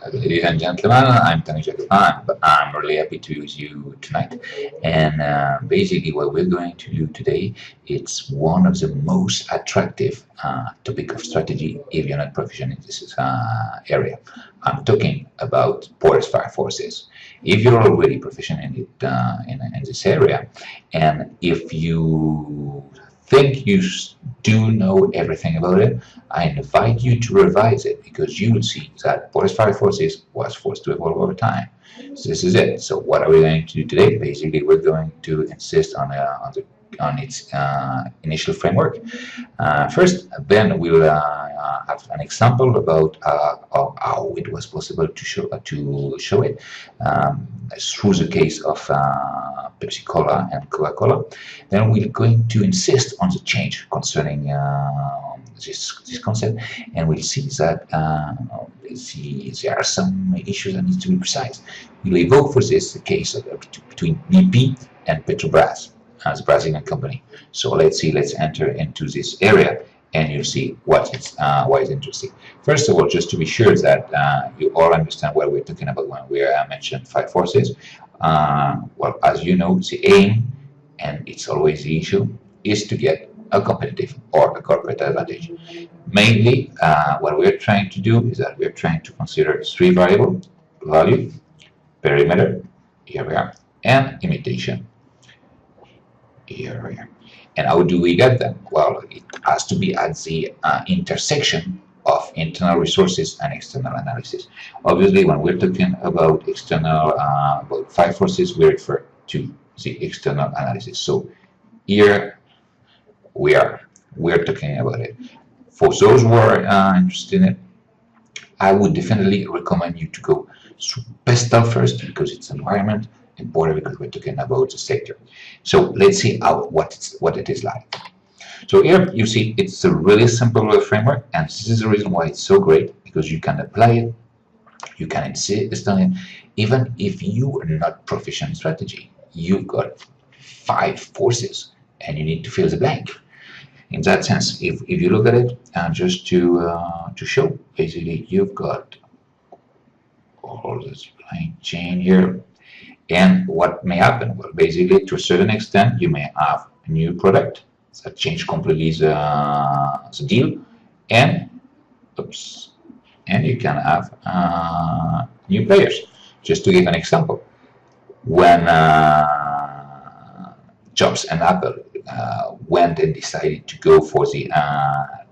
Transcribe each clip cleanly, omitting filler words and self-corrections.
Ladies and gentlemen, I'm Tony Jacopan, but I'm really happy to use you tonight. And basically, what we're going to do today, it's one of the most attractive topic of strategy if you're not proficient in this area. I'm talking about porous fire forces. If you're already proficient in it in this area, and if you think you do know everything about it, I invite you to revise it because you will see that Porous Fire Forces was forced to evolve over time. So this is it. So what are we going to do today? Basically, we're going to insist on its initial framework. First, then we'll have an example about how it was possible to show it through the case of Pepsi Cola and Coca-Cola. Then we're going to insist on the change concerning this concept, and we'll see that there are some issues that need to be precise. We'll evoke for this the case between BP and Petrobras, the Brazilian company. So let's enter into this area, and you'll see why it's interesting. First of all, just to be sure that you all understand what we're talking about when we mention fire forces. Well, as you know, the aim, and it's always the issue, is to get a competitive or a corporate advantage. Mainly, what we're trying to do is that we're trying to consider three variables: value, perimeter, here we are, and imitation, here we are. And how do we get them? Well, it has to be at the intersection of internal resources and external analysis. Obviously, when we're talking about external about fire forces, we refer to the external analysis. So here we're talking about it. For those who are interested in it, I would definitely recommend you to go through PESTEL first because it's environment, and border because we're talking about the sector. So let's see what it is like. So here you see it's a really simple framework, and this is the reason why it's so great because you can apply it, you can insist on it, even if you are not proficient in strategy. You've got 5 forces, and you need to fill the blank. In that sense, if you look at it, just to show, basically you've got all the supply chain here, and what may happen? Well, basically, to a certain extent, you may have a new product that change completely the deal, and and you can have new players. Just to give an example, when Jobs and Apple went and decided to go for the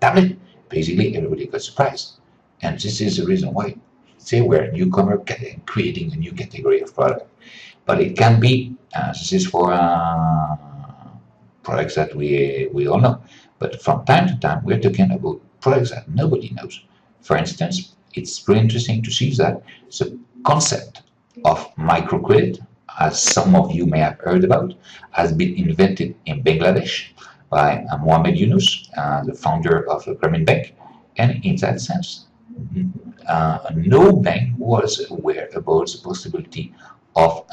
tablet, basically everybody got surprised. And this is the reason why they were a newcomer creating a new category of product. But it can be, this is for products that we all know. But from time to time, we're talking about products that nobody knows. For instance, it's really interesting to see that the concept of microcredit, as some of you may have heard about, has been invented in Bangladesh by Mohamed Yunus, the founder of the Grameen Bank. And in that sense, no bank was aware about the possibility of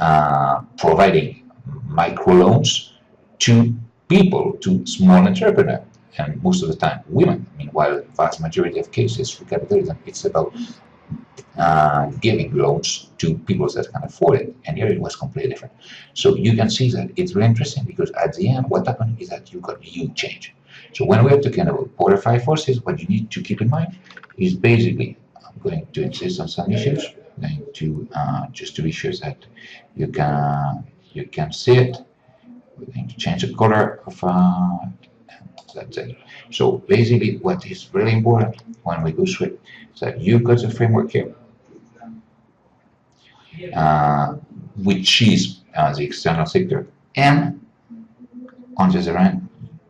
providing microloans to people, to small entrepreneurs, and most of the time women. Meanwhile, the vast majority of cases for capitalism, it's about giving loans to people that can afford it, and here it was completely different. So you can see that it's really interesting because at the end, what happened is that you got huge change. So when we're talking about border fire forces, what you need to keep in mind is basically, I'm going to insist on some issues, I'm going to just to be sure that you can see it. We're going to change the color of that's it. So basically, what is really important when we go through it is that you've got the framework here, which is the external sector, and on the other hand,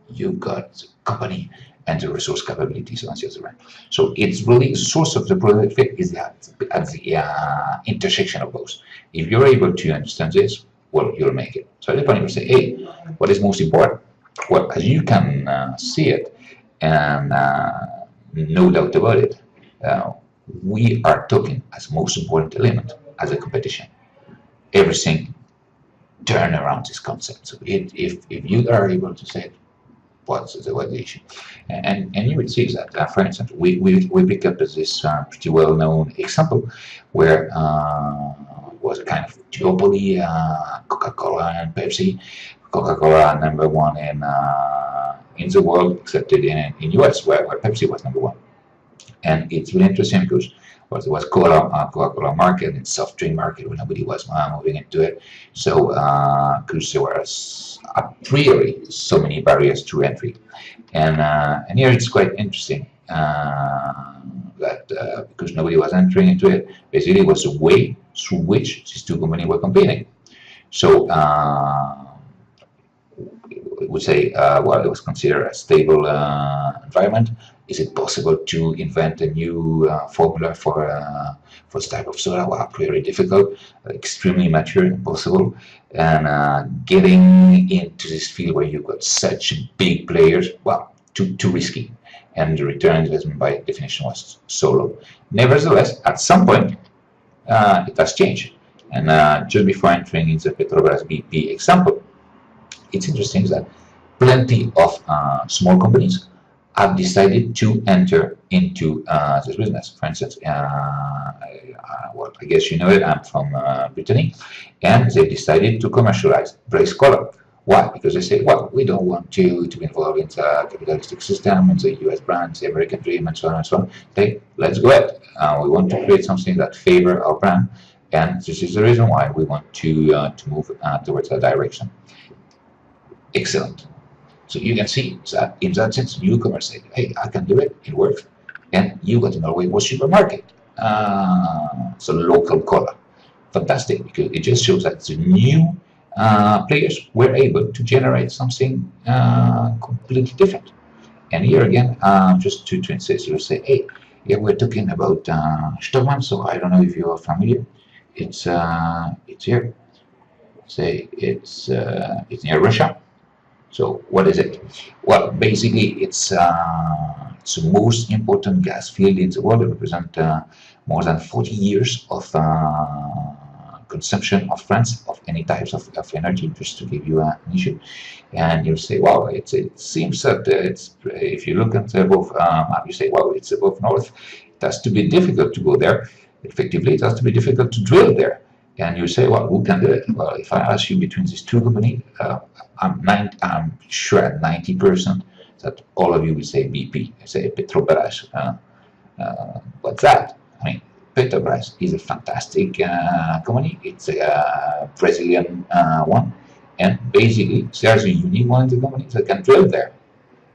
you've got the company and the resource capabilities on the other hand. So it's really the source of the product fit is at the intersection of both. If you're able to understand this, well, you'll make it. So at the point you say, hey, what is most important? Well, as you can see it, and no doubt about it, we are talking as most important element as a competition. Everything turn around this concept. So if you are able to say it, was the issue. And you would see that, for instance, we pick up this pretty well-known example where was a kind of duopoly, Coca-Cola and Pepsi. Coca-Cola number one in the world, except in US, where Pepsi was number one. And it's really interesting because there was Coca-Cola market and soft drink market when nobody was moving into it. So because there was a priori so many barriers to entry, and here it's quite interesting that because nobody was entering into it, basically it was a way through which these two companies were competing. So we would say, well, it was considered a stable environment. Is it possible to invent a new formula for this type of soda? Well, pretty difficult, extremely mature, impossible. And getting into this field where you've got such big players, well, too risky. And the return on investment by definition was so low. Nevertheless, at some point, it has changed. And just before entering into Petrobras BP example, it's interesting that plenty of small companies have decided to enter into this business. For instance, well, I guess you know it, I'm from Brittany, and they decided to commercialize Brace Cola. Why? Because they say, well, we don't want to be involved in the capitalistic system, in the US brands, the American dream, and so on and so on. Hey, let's go ahead. We want to create something that favor our brand, and this is the reason why we want to move towards that direction. Excellent. So you can see that in that sense, newcomers say, hey, I can do it, it works. And you got to Norway was supermarket. So local cola. Fantastic, because it just shows that the new players were able to generate something completely different. And here again, just to insist, you say, hey, yeah, we're talking about Stockmann, so I don't know if you are familiar. It's here. Say it's near Russia. So what is it? Well, basically, it's the most important gas field in the world. It represents more than 40 years of consumption of France of any types of energy, just to give you an issue. And you say, well, it seems that if you look at above map, you say, well, it's above north. It has to be difficult to go there. Effectively, it has to be difficult to drill there. And you say, well, who can do it? Well, if I ask you between these two companies, I'm sure at 90% that all of you will say BP, say Petrobras. What's that? I mean, Petrobras is a fantastic company. It's a Brazilian one. And basically, there's a unique one in the company that can drill there.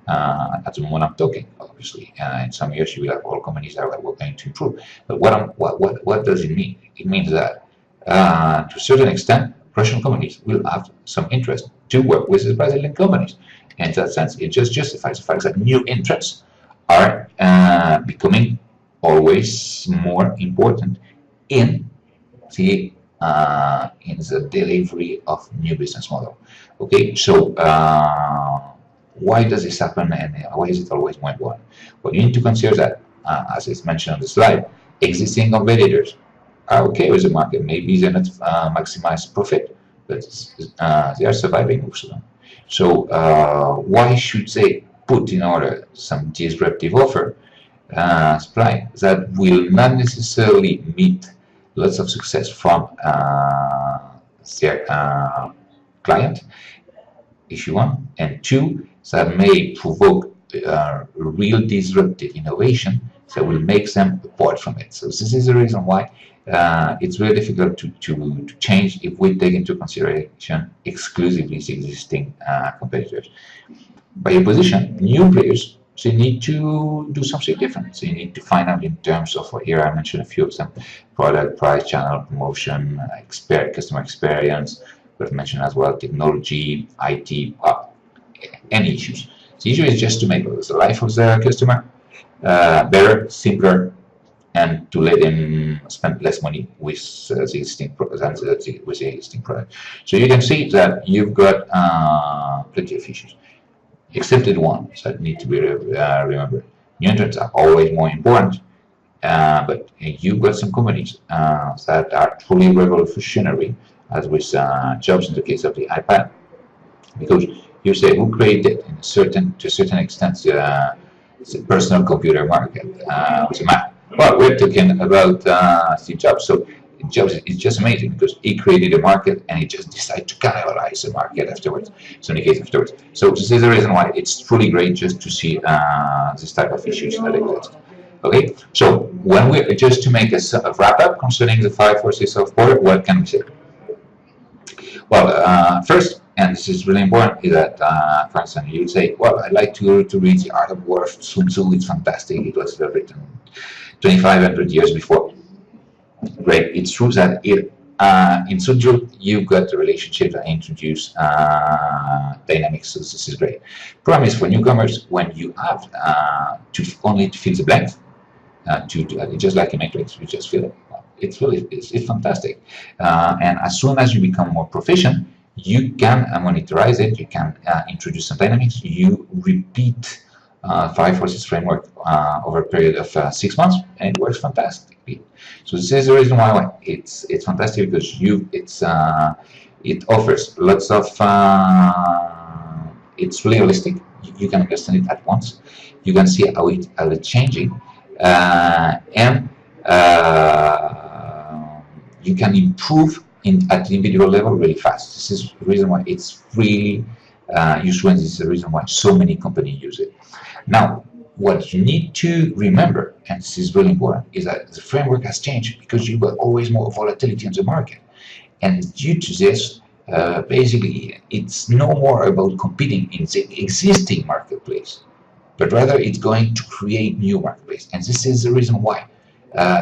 At the moment I'm talking, obviously. In some years, you will have all companies that are going to improve. But what does it mean? It means that to a certain extent, Russian companies will have some interest to work with the Brazilian companies. And in that sense, it just justifies the fact that new interests are becoming always more important in the delivery of new business model. Okay, so why does this happen, and why is it always more important? Well, you need to consider that, as is mentioned on the slide, existing competitors are okay with the market. Maybe they're not maximize profit, but they are surviving also. So why should they put in order some disruptive offer supply that will not necessarily meet lots of success from their client, issue one, and two, that may provoke real disruptive innovation that will make them apart from it. So this is the reason why it's very difficult to change if we take into consideration exclusively the existing competitors. By opposition, new players, they need to do something different. They need to find out in terms of, here I mentioned a few of them: product, price, channel, promotion, customer experience. We've mentioned as well technology, IT, any issues. The issue is just to make the life of the customer better, simpler, and to let them spend less money with the existing product. So you can see that you've got plenty of issues, excepted one that need to be remembered. New entrants are always more important, but you've got some companies that are truly revolutionary, as with jobs in the case of the iPad, because You say who created in a certain to a certain extent the personal computer market with a Mac. Well, we're talking about Steve Jobs. So Jobs is just amazing because he created a market and he just decided to cannibalize the market afterwards. So in the case afterwards. So this is the reason why it's truly great just to see this type of issues that exist. Okay, so when we just to make a wrap up concerning the five forces of power, what can we say? Well, first, and this is really important, is that, for instance, you say, well, I'd like to read The Art of War of Sun Tzu. It's fantastic. It was written 2,500 years before. Great. It's true that in Sun Tzu, you've got the relationship that introduce dynamics. So this is great. Problem is for newcomers, when you have to only to fill the blanks, just like a matrix, you just fill it. It's fantastic. And as soon as you become more proficient, you can monitorize it. You can introduce some dynamics. You repeat five forces framework over a period of 6 months, and it works fantastically. So this is the reason why it's fantastic, because it offers lots of it's realistic. You can understand it at once. You can see how it's changing, and you can improve at the individual level really fast. This is the reason why it's really useful, and this is the reason why so many companies use it. Now, what you need to remember, and this is really important, is that the framework has changed because you got always more volatility in the market. And due to this, basically, it's no more about competing in the existing marketplace, but rather it's going to create new marketplace. And this is the reason why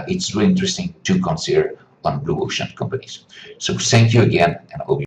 it's really interesting to consider on blue ocean companies. So thank you again, and I hope you